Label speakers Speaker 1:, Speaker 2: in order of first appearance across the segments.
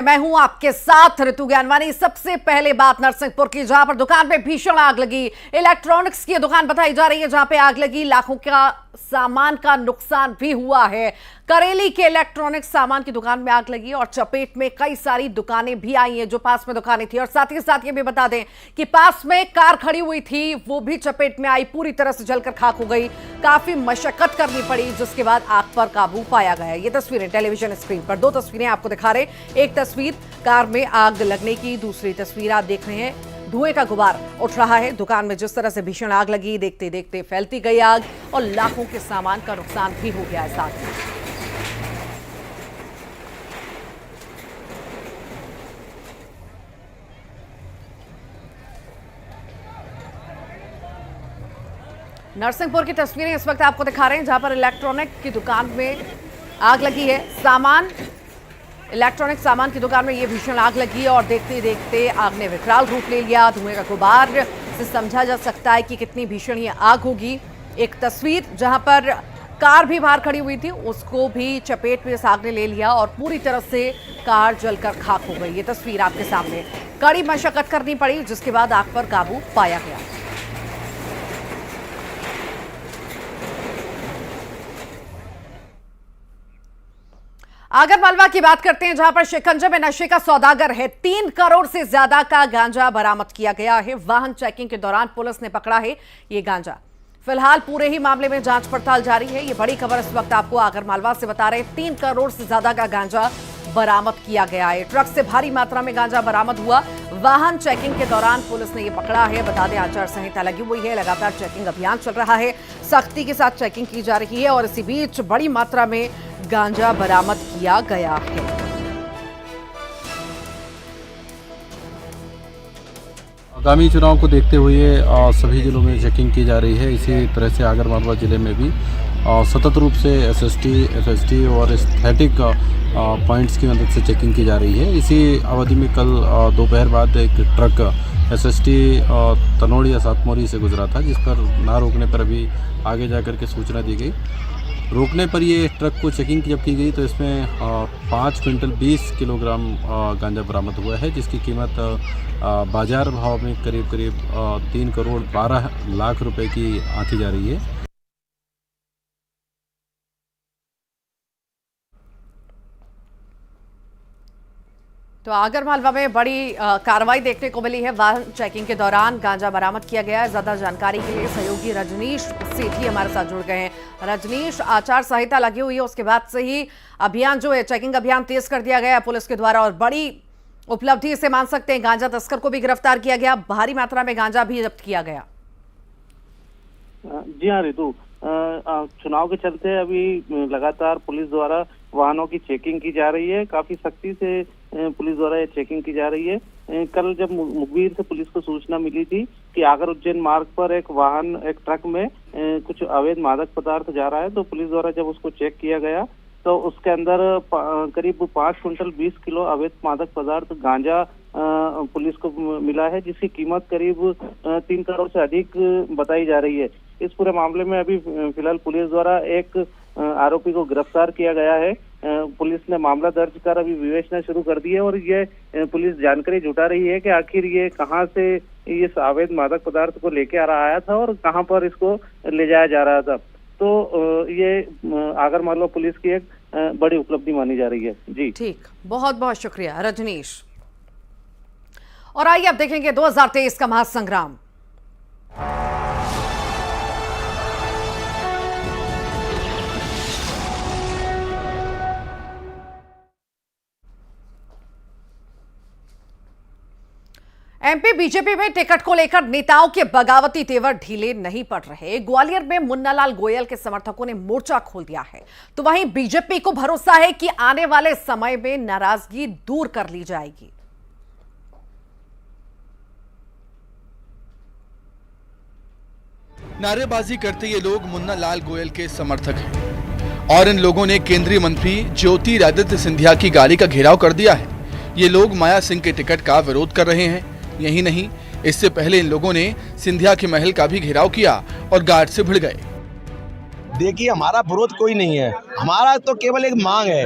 Speaker 1: मैं हूं आपके साथ ऋतु ज्ञानवानी। सबसे पहले बात नरसिंहपुर की, जहां पर दुकान में भीषण आग लगी। इलेक्ट्रॉनिक्स की दुकान बताई जा रही है जहां पे आग लगी, लाखों का सामान का नुकसान भी हुआ है। करेली के इलेक्ट्रॉनिक्स सामान की दुकान में आग लगी और चपेट में कई सारी दुकानें भी आई हैं जो पास में दुकानें थी। और साथ ही साथ ये भी बता दें कि पास में कार खड़ी हुई थी, वो भी चपेट में आई, पूरी तरह से जलकर खाक हो गई। काफी मशक्कत करनी पड़ी, जिसके बाद आग पर काबू पाया गया। ये तस्वीरें टेलीविजन स्क्रीन पर, दो तस्वीरें आपको दिखा रहे। एक तस्वीर कार में आग लगने की, दूसरी तस्वीर आप देख रहे हैं धुएं का गुबार उठ रहा है। दुकान में जिस तरह से भीषण आग लगी, देखते देखते फैलती गई आग और लाखों के सामान का नुकसान भी हो गया है। साथ ही नरसिंहपुर की तस्वीरें इस वक्त आपको दिखा रहे हैं जहां पर इलेक्ट्रॉनिक की दुकान में आग लगी है। इलेक्ट्रॉनिक सामान की दुकान में ये भीषण आग लगी और देखते देखते आग ने विकराल रूप ले लिया। धुएं का गुबार से समझा जा सकता है कि कितनी भीषण ये आग होगी। एक तस्वीर जहां पर कार भी बाहर खड़ी हुई थी, उसको भी चपेट में इस आग ने ले लिया और पूरी तरह से कार जलकर खाक हो गई। ये तस्वीर आपके सामने। कड़ी मशक्कत करनी पड़ी, जिसके बाद आग पर काबू पाया गया। आगरमालवा की बात करते हैं जहां पर शिकंजे में नशे का सौदागर है। 3 करोड़ से ज्यादा का गांजा बरामद किया गया है। वाहन चेकिंग के दौरान पुलिस ने पकड़ा है ये गांजा। फिलहाल पूरे ही मामले में जांच पड़ताल जारी है। ये बड़ी खबर इस वक्त आपको आगरमालवा से बता रहे हैं। 3 करोड़ से ज्यादा का गांजा बरामद किया गया है। ट्रक से भारी मात्रा में गांजा बरामद हुआ। वाहन चेकिंग के दौरान पुलिस ने ये पकड़ा है। बता दें, आचार संहिता लगी हुई है, लगातार चेकिंग अभियान चल रहा है, सख्ती के साथ चेकिंग की जा रही है और इसी बीच बड़ी मात्रा में गांजा बरामद किया गया है।
Speaker 2: आगामी चुनाव को देखते हुए सभी जिलों में चेकिंग की जा रही है। इसी तरह से आगरमालवा जिले में भी सतत रूप से एसएसटी, एफएसटी और स्थैतिक पॉइंट्स की मदद से चेकिंग की जा रही है। इसी अवधि में कल दोपहर बाद एक ट्रक एसएसटी तनोड़ या सातमोरी से गुजरा था, जिस पर ना रोकने पर अभी आगे जाकर के सूचना दी गई। रोकने पर ये ट्रक को चेकिंग जब की गई तो इसमें 5 क्विंटल 20 किलोग्राम गांजा बरामद हुआ है, जिसकी कीमत बाजार भाव में करीब 3 करोड़ 12 लाख रुपए की आंकी जा रही है।
Speaker 1: तो आगरमालवा में बड़ी कार्रवाई देखने को मिली है। वाहन चेकिंग के दौरान गांजा बरामद किया गया है। ज्यादा जानकारी के लिए सहयोगी रजनीश सेठी हमारे साथ जुड़ गए हैं। रजनीश, आचार संहिता लगी हुई है, उसके बाद से ही अभियान जो है, चेकिंग अभियान तेज कर दिया गया है पुलिस के द्वारा और बड़ी उपलब्धि इसे मान सकते हैं। गांजा तस्कर को भी गिरफ्तार किया गया, भारी मात्रा में गांजा भी जब्त किया गया।
Speaker 3: जी हाँ ऋतु, चुनाव के चलते अभी लगातार पुलिस द्वारा वाहनों की चेकिंग की जा रही है। काफी सख्ती से पुलिस द्वारा ये चेकिंग की जा रही है। कल जब मुखबिर से पुलिस को सूचना मिली थी कि आगर उज्जैन मार्ग पर एक ट्रक में कुछ अवैध मादक पदार्थ जा रहा है, तो पुलिस द्वारा जब उसको चेक किया गया तो उसके अंदर करीब 5 क्विंटल 20 किलो अवैध मादक पदार्थ गांजा पुलिस को मिला है, जिसकी कीमत करीब 3 करोड़ से अधिक बताई जा रही है। इस पूरे मामले में अभी फिलहाल पुलिस द्वारा एक आरोपी को गिरफ्तार किया गया है। पुलिस ने मामला दर्ज कर अभी विवेचना शुरू कर दी है और ये पुलिस जानकारी जुटा रही है कि आखिर ये कहां से इस अवैध मादक पदार्थ को लेके आ रहा था और कहां पर इसको ले जाया जा रहा था। तो ये आगरमालवा पुलिस की एक बड़ी उपलब्धि मानी जा रही है। जी
Speaker 1: ठीक, बहुत बहुत शुक्रिया रजनीश। और आइए अब देखेंगे 2023 का महासंग्राम। एमपी बीजेपी में टिकट को लेकर नेताओं के बगावती तेवर ढीले नहीं पड़ रहे। ग्वालियर में मुन्नालाल गोयल के समर्थकों ने मोर्चा खोल दिया है, तो वहीं बीजेपी को भरोसा है कि आने वाले समय में नाराजगी दूर कर ली जाएगी।
Speaker 4: नारेबाजी करते ये लोग मुन्नालाल गोयल के समर्थक हैं और इन लोगों ने केंद्रीय मंत्री ज्योतिरादित्य सिंधिया की गाड़ी का घेराव कर दिया है। ये लोग माया सिंह के टिकट का विरोध कर रहे हैं। यही नहीं, इससे पहले इन लोगों ने सिंधिया के महल का भी घेराव किया और गार्ड से भिड़ गए।
Speaker 5: देखिए, हमारा विरोध कोई नहीं है, हमारा तो केवल एक मांग है।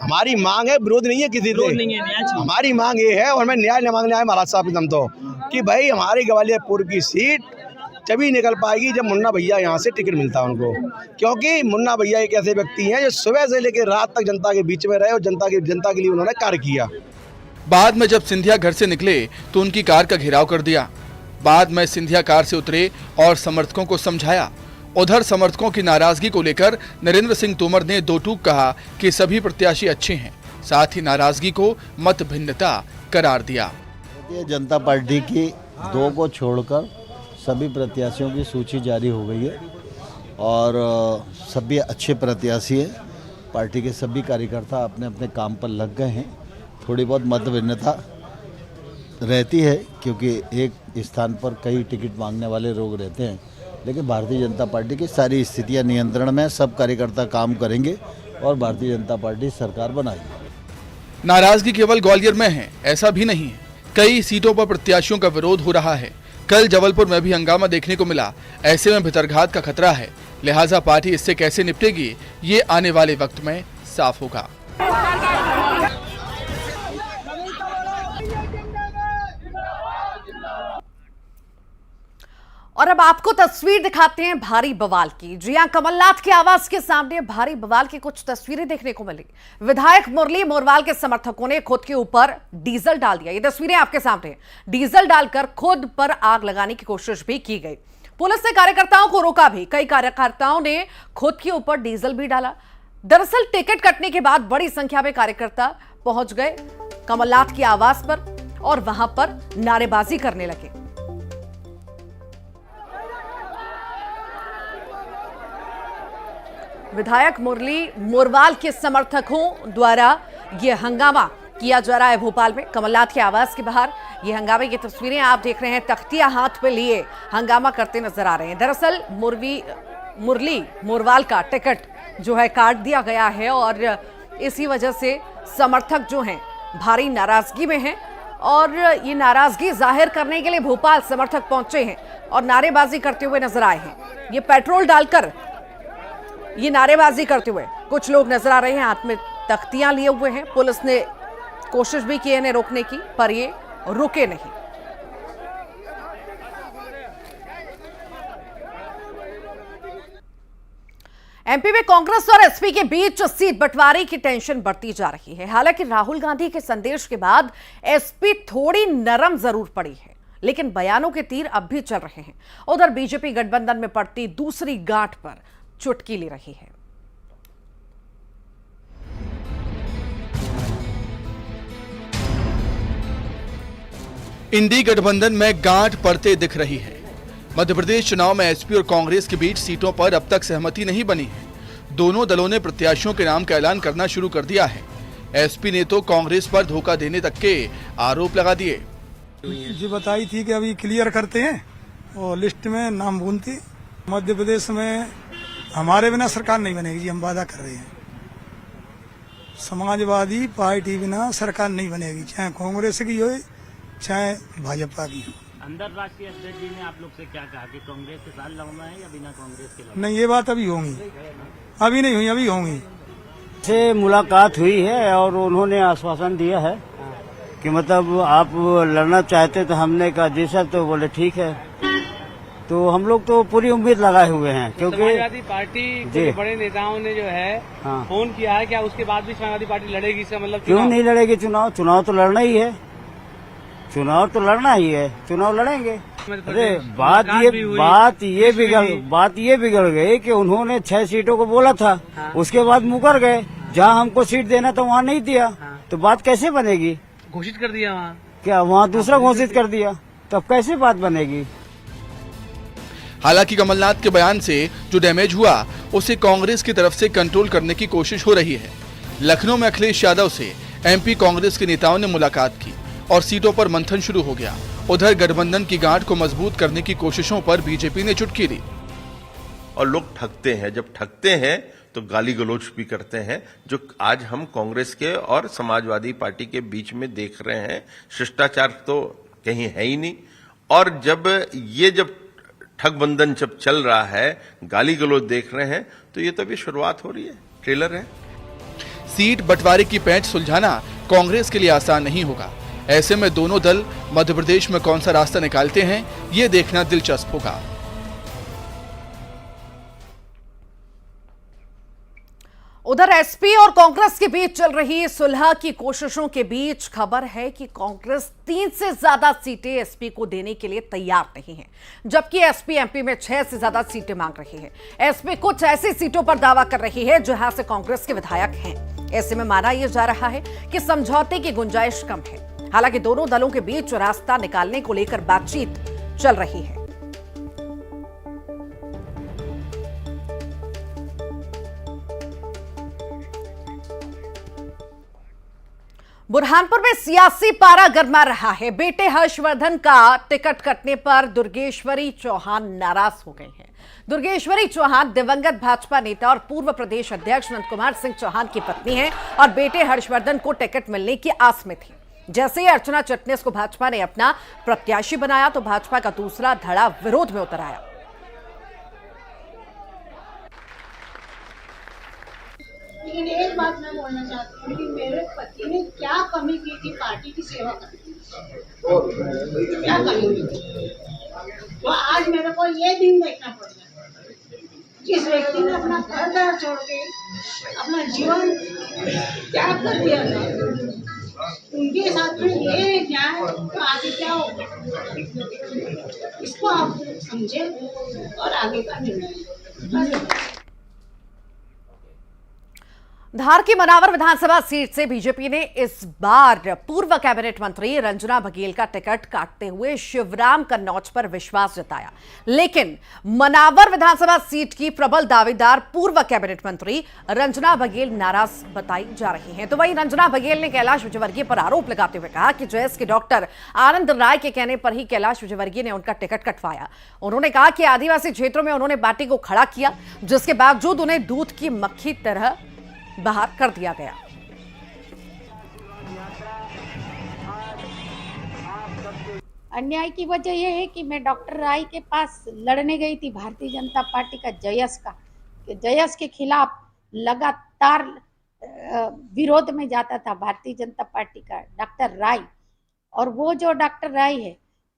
Speaker 5: हमारी मांग है, विरोध नहीं है किसी से। हमारी मांग ये है, और मैं न्याय न मांगने आया महाराज साहब एकदम तो, कि भाई हमारी ग्वालियरपुर की सीट तभी निकल पाएगी जब मुन्ना भैया यहाँ से टिकट मिलता है उनको, क्योंकि मुन्ना भैया एक ऐसे व्यक्ति हैं जो सुबह से लेकर रात तक जनता के बीच में रहे और जनता के लिए उन्होंने कार्य किया।
Speaker 4: बाद में जब सिंधिया घर से निकले तो उनकी कार का घेराव कर दिया। बाद में सिंधिया कार से उतरे और समर्थकों को समझाया। उधर समर्थकों की नाराजगी को लेकर नरेंद्र सिंह तोमर ने दो टूक कहा कि सभी प्रत्याशी अच्छे हैं, साथ ही नाराजगी को मत भिन्नता करार दिया।
Speaker 6: जनता पार्टी की 2 को छोड़कर सभी प्रत्याशियों की सूची जारी हो गई है और सभी अच्छे प्रत्याशी हैं। पार्टी के सभी कार्यकर्ता अपने अपने काम पर लग गए हैं। थोड़ी बहुत मत भिन्नता रहती है क्योंकि एक स्थान पर कई टिकट मांगने वाले लोग रहते हैं, लेकिन भारतीय जनता पार्टी की सारी स्थितियां नियंत्रण में, सब कार्यकर्ता काम करेंगे और भारतीय जनता पार्टी सरकार बनाएगी।
Speaker 4: नाराजगी केवल ग्वालियर में है ऐसा भी नहीं है, कई सीटों पर प्रत्याशियों का विरोध हो रहा है। कल जबलपुर में भी हंगामा देखने को मिला। ऐसे में भितरघात का खतरा है, लिहाजा पार्टी इससे कैसे निपटेगी ये आने वाले वक्त में साफ होगा।
Speaker 1: और अब आपको तस्वीर दिखाते हैं भारी बवाल की। जी हां, कमलनाथ के आवास के सामने भारी बवाल की कुछ तस्वीरें देखने को मिली। विधायक मुरली मोरवाल के समर्थकों ने खुद के ऊपर डीजल डाल दिया। ये तस्वीरें आपके सामने हैं। डीजल डालकर खुद पर आग लगाने की कोशिश भी की गई। पुलिस ने कार्यकर्ताओं को रोका भी। कई कार्यकर्ताओं ने खुद के ऊपर डीजल भी डाला। दरअसल टिकट कटने के बाद बड़ी संख्या में कार्यकर्ता पहुंच गए कमलनाथ के आवास पर और वहां पर नारेबाजी करने लगे। विधायक मुरली मोरवाल के समर्थकों द्वारा यह हंगामा किया जा रहा है भोपाल में कमलनाथ के आवास के बाहर। ये हंगामे की तस्वीरें आप देख रहे हैं। तख्तियां हाथ पे लिए हंगामा करते नजर आ रहे हैं। दरअसल मुरली मोरवाल का टिकट जो है काट दिया गया है और इसी वजह से समर्थक जो हैं भारी नाराजगी में हैं और ये नाराजगी जाहिर करने के लिए भोपाल समर्थक पहुंचे हैं और नारेबाजी करते हुए नजर आए हैं। ये पेट्रोल डालकर ये नारेबाजी करते हुए कुछ लोग नजर आ रहे हैं, हाथ में तख्तियां लिए हुए हैं। पुलिस ने कोशिश भी की इन्हें रोकने की, पर ये रुके नहीं। एमपी में कांग्रेस और एसपी के बीच सीट बंटवारे की टेंशन बढ़ती जा रही है। हालांकि राहुल गांधी के संदेश के बाद एसपी थोड़ी नरम जरूर पड़ी है, लेकिन बयानों के तीर अब भी चल रहे हैं। उधर बीजेपी गठबंधन में पड़ती दूसरी गांठ पर चुटकी ले रही है।
Speaker 4: इंडी गठबंधन में गांठ पड़ते दिख रही है। मध्य प्रदेश चुनाव में एसपी और कांग्रेस के बीच सीटों पर अब तक सहमति नहीं बनी है। दोनों दलों ने प्रत्याशियों के नाम का ऐलान करना शुरू कर दिया है। एसपी ने तो कांग्रेस पर धोखा देने तक के आरोप लगा दिए।
Speaker 7: जी बताई थी कि अभी क्लियर करते हैं और लिस्ट में नाम भूनती। मध्य प्रदेश में हमारे बिना सरकार नहीं बनेगी जी, हम वादा कर रहे हैं। समाजवादी पार्टी बिना सरकार नहीं बनेगी, चाहे कांग्रेस की हो चाहे भाजपा की हो।
Speaker 8: अंदर राष्ट्रीय अध्यक्ष जी ने आप लोग से क्या कहा कि कांग्रेस के साथ लड़ना है या बिना कांग्रेस के लड़ना?
Speaker 7: नहीं, ये बात अभी होंगी, अभी नहीं हुई, अभी होंगी।
Speaker 8: से मुलाकात हुई है और उन्होंने आश्वासन दिया है कि मतलब आप लड़ना चाहते तो हमने कहा जी सर, तो बोले ठीक है। तो हम लोग तो पूरी उम्मीद लगाए हुए हैं क्योंकि
Speaker 9: समाजवादी पार्टी के बड़े नेताओं ने जो है फोन किया है, क्या उसके बाद भी समाजवादी पार्टी लड़ेगी? इसका मतलब
Speaker 8: क्यों नहीं लड़ेगी? चुनाव तो लड़ना ही है, चुनाव तो लड़ना ही है, चुनाव लड़ेंगे। अरे बात ये बिगड़ गई कि उन्होंने 6 सीटों को बोला था, उसके बाद मुकर गए। जहाँ हमको सीट देना था वहाँ नहीं दिया, तो बात कैसे बनेगी?
Speaker 9: घोषित कर दिया वहाँ,
Speaker 8: क्या वहाँ दूसरा घोषित कर दिया, तब कैसे बात बनेगी?
Speaker 4: हालांकि कमलनाथ के बयान से जो डैमेज हुआ उसे कांग्रेस की तरफ से कंट्रोल करने की कोशिश हो रही है। लखनऊ में अखिलेश यादव से एमपी कांग्रेस के नेताओं ने मुलाकात की और सीटों पर मंथन शुरू हो गया। उधर गठबंधन की गांठ को मजबूत करने की कोशिशों पर बीजेपी ने चुटकी ली।
Speaker 10: और लोग ठगते हैं, जब ठगते हैं तो गाली गलौज भी करते हैं, जो आज हम कांग्रेस के और समाजवादी पार्टी के बीच में देख रहे हैं। शिष्टाचार तो कहीं है ही नहीं। और जब ठगबंधन जब चल रहा है, गाली गलौज देख रहे हैं, तो ये तो अभी शुरुआत हो रही है, ट्रेलर है।
Speaker 4: सीट बंटवारे की पैंच सुलझाना कांग्रेस के लिए आसान नहीं होगा। ऐसे में दोनों दल मध्य प्रदेश में कौन सा रास्ता निकालते हैं, ये देखना दिलचस्प होगा।
Speaker 1: उधर एसपी और कांग्रेस के बीच चल रही सुलह की कोशिशों के बीच खबर है कि कांग्रेस 3 से ज्यादा सीटें एसपी को देने के लिए तैयार नहीं है, जबकि एसपी एमपी में 6 से ज्यादा सीटें मांग रही है। एसपी कुछ ऐसी सीटों पर दावा कर रही है जहां से कांग्रेस के विधायक हैं। ऐसे में माना यह जा रहा है कि समझौते की गुंजाइश कम है। हालांकि दोनों दलों के बीच रास्ता निकालने को लेकर बातचीत चल रही है। बुरहानपुर में सियासी पारा गरमा रहा है। बेटे हर्षवर्धन का टिकट कटने पर दुर्गेश्वरी चौहान नाराज हो गए हैं। दुर्गेश्वरी चौहान दिवंगत भाजपा नेता और पूर्व प्रदेश अध्यक्ष नंद कुमार सिंह चौहान की पत्नी हैं और बेटे हर्षवर्धन को टिकट मिलने की आस में थी। जैसे ही अर्चना चिटनेस को भाजपा ने अपना प्रत्याशी बनाया तो भाजपा का दूसरा धड़ा विरोध में उतर आया।
Speaker 11: लेकिन एक बात मैं बोलना चाहती हूँ कि मेरे पति ने क्या कमी की थी पार्टी की सेवा करने में, क्या कमी की थी तो आज मेरे को ये दिन देखना पड़ गया। जिस व्यक्ति ने अपना घर द्वार छोड़ के अपना जीवन त्याग कर दिया था, उनके साथ में ये न्याय तो आगे क्या होगा, इसको आप समझे और आगे का निर्णय।
Speaker 1: धार की मनावर विधानसभा सीट से बीजेपी ने इस बार पूर्व कैबिनेट मंत्री रंजना बघेल का टिकट काटते हुए शिवराम कन्नौज पर विश्वास जताया, लेकिन मनावर विधानसभा सीट की प्रबल दावेदार पूर्व कैबिनेट मंत्री रंजना बघेल नाराज बताई जा रही हैं। तो वहीं रंजना बघेल ने कैलाश विजयवर्गीय पर आरोप लगाते हुए कहा कि जयस के डॉक्टर आनंद राय के कहने पर ही कैलाश विजयवर्गीय ने उनका टिकट कटवाया। उन्होंने कहा कि आदिवासी क्षेत्रों में उन्होंने पार्टी को खड़ा किया, जिसके बावजूद उन्हें दूध की मक्खी तरह बाहर कर दिया गया।
Speaker 11: अन्याय की वजह यह है कि मैं डॉक्टर राय के पास लड़ने गई थी भारतीय जनता पार्टी का जयस के खिलाफ लगातार विरोध में जाता था भारतीय जनता पार्टी का डॉक्टर राय, और वो जो डॉक्टर राय है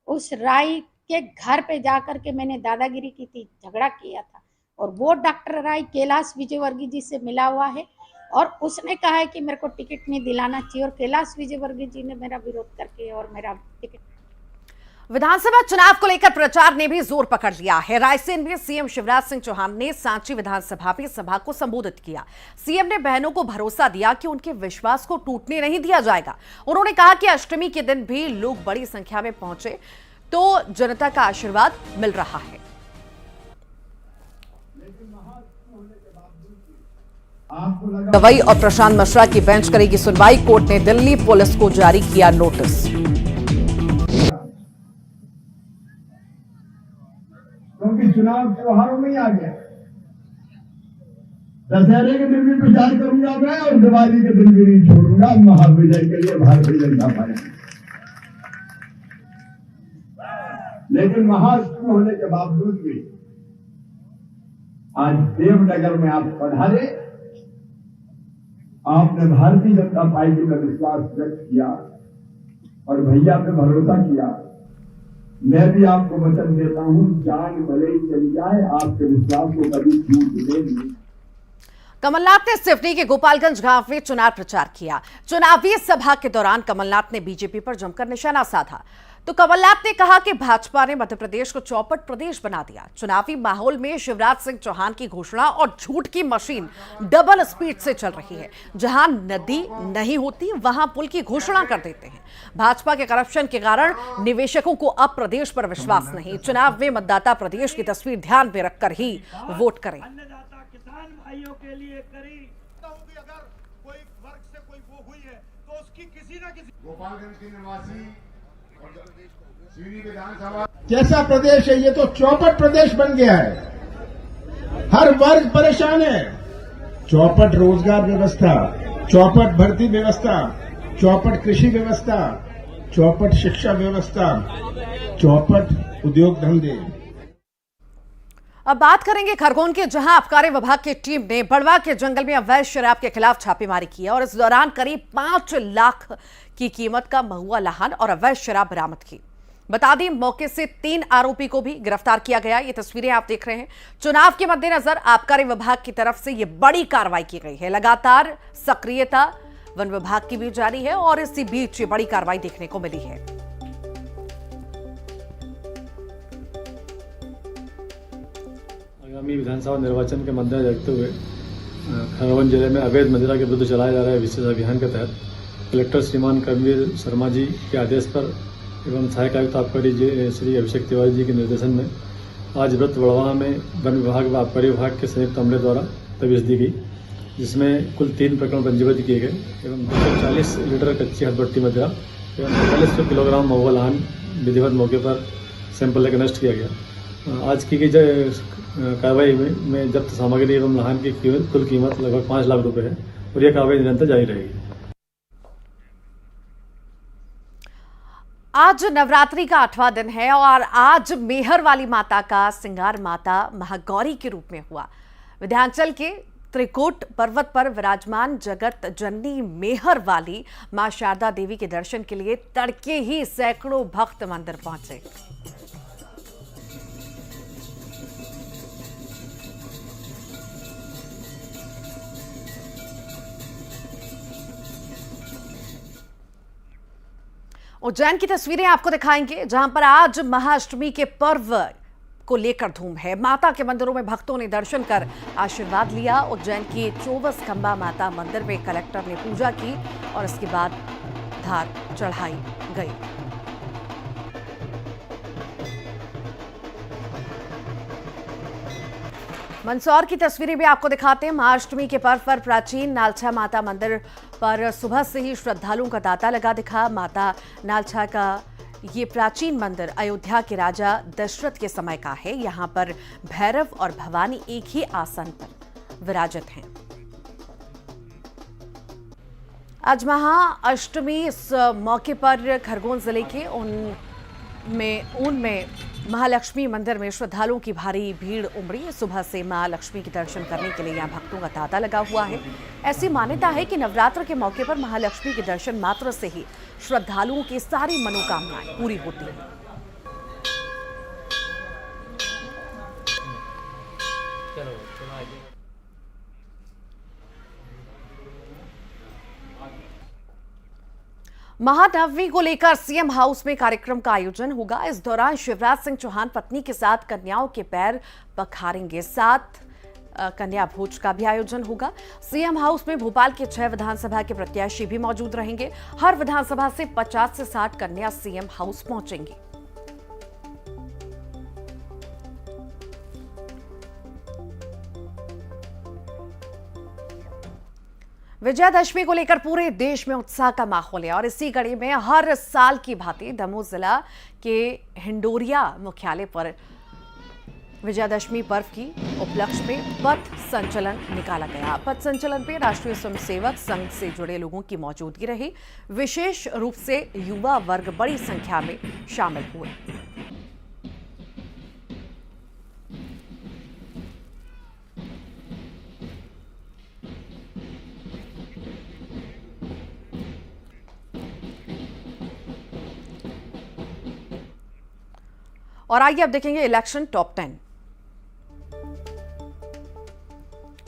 Speaker 11: उस राय के घर पे जाकर के मैंने दादागिरी की थी, झगड़ा किया था, और वो डॉक्टर राय कैलाश विजयवर्गीय जी से मिला हुआ है और उसने कहा है कि मेरे को टिकट नहीं दिलाना चाहिए, और कैलाश विजयवर्गीय जी ने मेरा विरोध करके और मेरा टिकट।
Speaker 1: विधानसभा चुनाव को लेकर प्रचार ने भी जोर पकड़ लिया है। रायसेन में सीएम शिवराज सिंह चौहान ने सांची विधानसभा में सभा को संबोधित किया। सीएम ने बहनों को भरोसा दिया कि उनके विश्वास को टूटने नहीं दिया जाएगा। उन्होंने कहा कि अष्टमी के दिन भी लोग बड़ी संख्या में पहुंचे तो जनता का आशीर्वाद मिल रहा है। गवई और प्रशांत मिश्रा की बेंच करेगी सुनवाई। कोर्ट ने दिल्ली पुलिस को जारी किया नोटिस।
Speaker 12: क्योंकि चुनाव त्योहारों में ही आ गया, दशहरे के दिन भी प्रचार करूंगा मैं और दिवाली के दिन भी नहीं छोड़ूंगा महाविजय के लिए भारतीय जनता पार्टी। लेकिन महाअष्टमी होने के बावजूद भी आज देवनगर में आप पधारे, आपने भारतीय जनता पार्टी में विश्वास व्यक्त किया और भैया पे भरोसा किया। मैं भी आपको वचन देता हूं, जान भले ही चली जाए, आपके विश्वास को कभी छूटने नहीं।
Speaker 1: कमलनाथ ने सिवनी के गोपालगंज गांव में चुनाव प्रचार किया। चुनावी सभा के दौरान कमलनाथ ने बीजेपी पर जमकर निशाना साधा। तो कमलनाथ ने कहा कि भाजपा ने मध्य प्रदेश को चौपट प्रदेश बना दिया। चुनावी माहौल में शिवराज सिंह चौहान की घोषणा और झूठ की मशीन डबल स्पीड से चल रही है। जहां नदी नहीं होती वहां पुल की घोषणा कर देते हैं। भाजपा के करप्शन के कारण निवेशकों को अब प्रदेश पर विश्वास नहीं। चुनाव में मतदाता प्रदेश की तस्वीर ध्यान में रखकर ही वोट करें।
Speaker 13: किसान भाइयों के लिए करी अगर कोई वर्ग से कोई वो हुई है तो उसकी किसी न किसी। गोपालगंज के निवासी
Speaker 12: कैसा प्रदेश है ये, तो चौपट प्रदेश बन गया है। हर वर्ग परेशान है। चौपट रोजगार व्यवस्था, चौपट भर्ती व्यवस्था, चौपट कृषि व्यवस्था, चौपट शिक्षा व्यवस्था, चौपट उद्योग धंधे।
Speaker 1: अब बात करेंगे खरगोन के, जहां आबकारी विभाग की टीम ने बड़वा के जंगल में अवैध शराब के खिलाफ छापेमारी की है और इस दौरान करीब 5 लाख की कीमत का महुआ लाहन और अवैध शराब बरामद की। बता दें, मौके से 3 आरोपी को भी गिरफ्तार किया गया। ये तस्वीरें आप देख रहे हैं। चुनाव के मद्देनजर आबकारी विभाग की तरफ से यह बड़ी कार्रवाई की गई है। लगातार सक्रियता वन विभाग की भी जारी है और इसी बीच ये बड़ी कार्रवाई देखने को मिली है।
Speaker 14: आगामी विधानसभा निर्वाचन के मद्देनजर रखते हुए खरगोन जिले में अवैध मदिरा के विरुद्ध चलाया जा रहा है विशेष अभियान के तहत कलेक्टर श्रीमान कर्मवीर शर्मा जी के आदेश पर एवं सहायक आयुक्त आबकारी श्री अभिषेक तिवारी जी के निर्देशन में आज व्रत बड़वा में वन विभाग व आबकारी विभाग के संयुक्त अमले द्वारा तजवीज़ दी गई, जिसमें कुल 3 प्रकरण पंजीबद्ध किए गए एवं 240 लीटर कच्ची हथभट्टी मदिरा एवं 4500 किलोग्राम महुआ लाहन विधिवत मौके पर सैंपल लेकर नष्ट किया गया। आज की गई कार्रवाई में जब्त सामग्री एवं लाहन की कुल कीमत लगभग 5 लाख रुपए है और यह कार्रवाई निरंतर जारी रहेगी।
Speaker 1: आज नवरात्रि का 8वां दिन है और आज मेहर वाली माता का श्रृंगार माता महागौरी के रूप में हुआ। विंध्याचल के त्रिकूट पर्वत पर विराजमान जगत जननी मेहर वाली मां शारदा देवी के दर्शन के लिए तड़के ही सैकड़ों भक्त मंदिर पहुंचे। उज्जैन की तस्वीरें आपको दिखाएंगे, जहां पर आज महाअष्टमी के पर्व को लेकर धूम है। माता के मंदिरों में भक्तों ने दर्शन कर आशीर्वाद लिया। उज्जैन की 24 खंबा माता मंदिर में कलेक्टर ने पूजा की और इसके बाद धार चढ़ाई गई। मंदसौर की तस्वीरें भी आपको दिखाते हैं। महाअष्टमी के पर्व पर प्राचीन नालछा माता मंदिर पर सुबह से ही श्रद्धालुओं का तांता लगा दिखा। माता नालछा का ये प्राचीन मंदिर अयोध्या के राजा दशरथ के समय का है। यहाँ पर भैरव और भवानी एक ही आसन पर विराजित हैं। आज महाअष्टमी, इस मौके पर खरगोन जिले के ऊन में महालक्ष्मी मंदिर में श्रद्धालुओं की भारी भीड़ उमड़ी। सुबह से महालक्ष्मी के दर्शन करने के लिए यहाँ भक्तों का तांता लगा हुआ है। ऐसी मान्यता है कि नवरात्र के मौके पर महालक्ष्मी के दर्शन मात्र से ही श्रद्धालुओं की सारी मनोकामनाएं पूरी होती हैं। महानवमी को लेकर सीएम हाउस में कार्यक्रम का आयोजन होगा। इस दौरान शिवराज सिंह चौहान पत्नी के साथ कन्याओं के पैर पखारेंगे। साथ कन्या भोज का भी आयोजन होगा। सीएम हाउस में भोपाल के 6 विधानसभा के प्रत्याशी भी मौजूद रहेंगे। हर विधानसभा से 50 से 60 कन्या सीएम हाउस पहुंचेंगी। विजयादशमी को लेकर पूरे देश में उत्साह का माहौल है और इसी कड़ी में हर साल की भांति दमोह जिला के हिंडोरिया मुख्यालय पर विजयादशमी पर्व की उपलक्ष्य में पथ संचलन निकाला गया। पथ संचलन में राष्ट्रीय स्वयंसेवक संघ से जुड़े लोगों की मौजूदगी रही। विशेष रूप से युवा वर्ग बड़ी संख्या में शामिल हुए। और आइए अब देखेंगे इलेक्शन टॉप 10।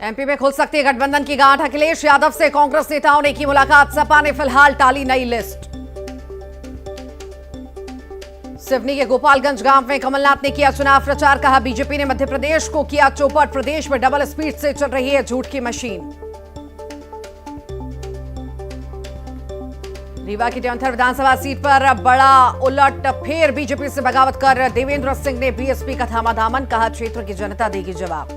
Speaker 1: एमपी में खुल सकती है गठबंधन की गांठ। अखिलेश यादव से कांग्रेस नेताओं ने की मुलाकात। सपा ने फिलहाल टाली नई लिस्ट। सिवनी के गोपालगंज गांव में कमलनाथ ने किया चुनाव प्रचार। कहा बीजेपी ने मध्य प्रदेश को किया चौपट। प्रदेश में डबल स्पीड से चल रही है झूठ की मशीन। रीवा की देवंथर विधानसभा सीट पर बड़ा उलट फेर। बीजेपी से बगावत कर देवेंद्र सिंह ने बीएसपी का थामा दामन। कहा क्षेत्र की जनता देगी जवाब।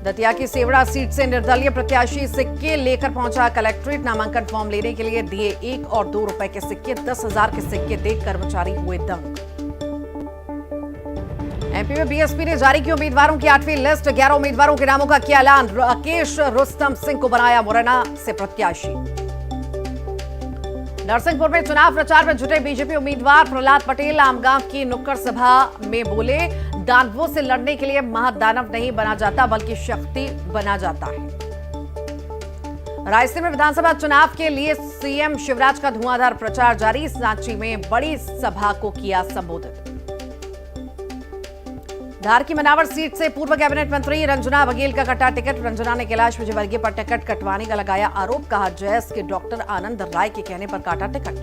Speaker 1: दतिया की सेवड़ा सीट से निर्दलीय प्रत्याशी सिक्के लेकर पहुंचा कलेक्ट्रेट। नामांकन फॉर्म लेने के लिए दिए 1 और 2 रुपए के सिक्के। 10,000 के सिक्के देख कर्मचारी हुए दंग। एमपी में बीएसपी ने जारी की उम्मीदवारों की 8वीं लिस्ट। 11 उम्मीदवारों के नामों का किया ऐलान। राकेश रुस्तम सिंह को बनाया मुरैना से प्रत्याशी। नरसिंहपुर में चुनाव प्रचार में जुटे बीजेपी उम्मीदवार प्रहलाद पटेल आमगांव की नुक्कड़ सभा में बोले, दानवों से लड़ने के लिए महादानव नहीं बना जाता बल्कि शक्ति बना जाता है। रायसेन में विधानसभा चुनाव के लिए सीएम शिवराज का धुआंधार प्रचार जारी, सांची में बड़ी सभा को किया संबोधित। धार की मनावर सीट से पूर्व कैबिनेट मंत्री रंजना बघेल का कटा टिकट, रंजना ने कैलाश विजयवर्गीय पर टिकट कटवाने का लगाया आरोप, कहा जयस के डॉक्टर आनंद राय के कहने पर काटा टिकट।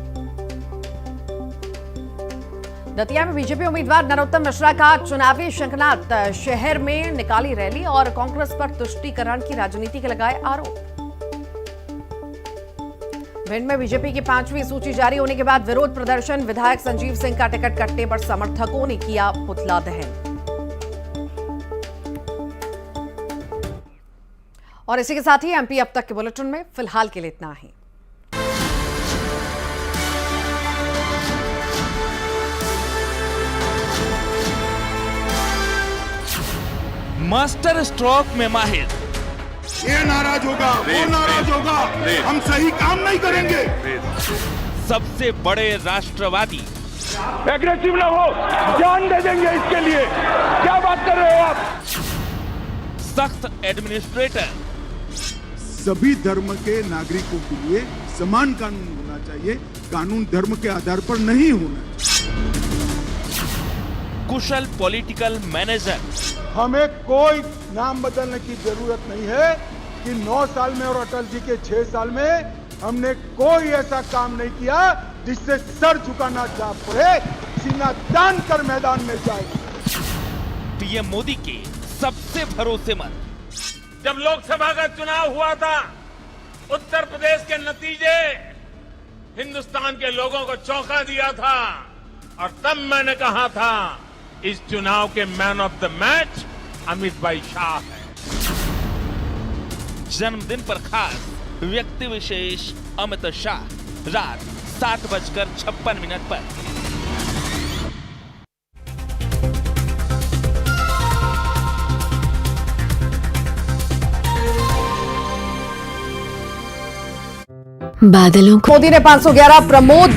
Speaker 1: दतिया में बीजेपी उम्मीदवार नरोत्तम मिश्रा का चुनावी शंखनाद, शहर में निकाली रैली और कांग्रेस पर तुष्टीकरण की राजनीति के लगाए आरोप। भिंड में बीजेपी की 5वीं सूची जारी होने के बाद विरोध प्रदर्शन, विधायक संजीव सिंह का टिकट कटने पर समर्थकों ने किया पुतला दहन। और इसी के साथ ही एमपी अब तक के बुलेटिन में फिलहाल के लिए इतना ही।
Speaker 15: मास्टर स्ट्रोक में माहिर,
Speaker 13: ये नाराज होगा, वो नाराज होगा, हम सही काम नहीं करेंगे।
Speaker 15: सबसे बड़े राष्ट्रवादी,
Speaker 13: एग्रेसिव ना हो, जान दे देंगे इसके लिए। क्या बात कर रहे हो आप?
Speaker 15: सख्त एडमिनिस्ट्रेटर,
Speaker 13: सभी धर्म के नागरिकों के लिए समान कानून होना चाहिए, कानून धर्म के आधार पर नहीं होना चाहिए।
Speaker 15: कुशल पॉलिटिकल मैनेजर,
Speaker 13: हमें कोई नाम बदलने की जरूरत नहीं है कि 9 साल में और अटल जी के 6 साल में हमने कोई ऐसा काम नहीं किया जिससे सर झुकाना जा पड़े, सीना तान कर मैदान में जाए।
Speaker 15: पीएम मोदी के सबसे भरोसेमंद,
Speaker 16: जब लोकसभा का चुनाव हुआ था, उत्तर प्रदेश के नतीजे हिंदुस्तान के लोगों को चौंका दिया था और तब मैंने कहा था इस चुनाव के man of the match Amit भाई शाह है।
Speaker 15: जन्मदिन पर खास व्यक्ति विशेष अमित शाह, रात 7:56 पर।
Speaker 1: बादलों को मोदी ने 511 प्रमोद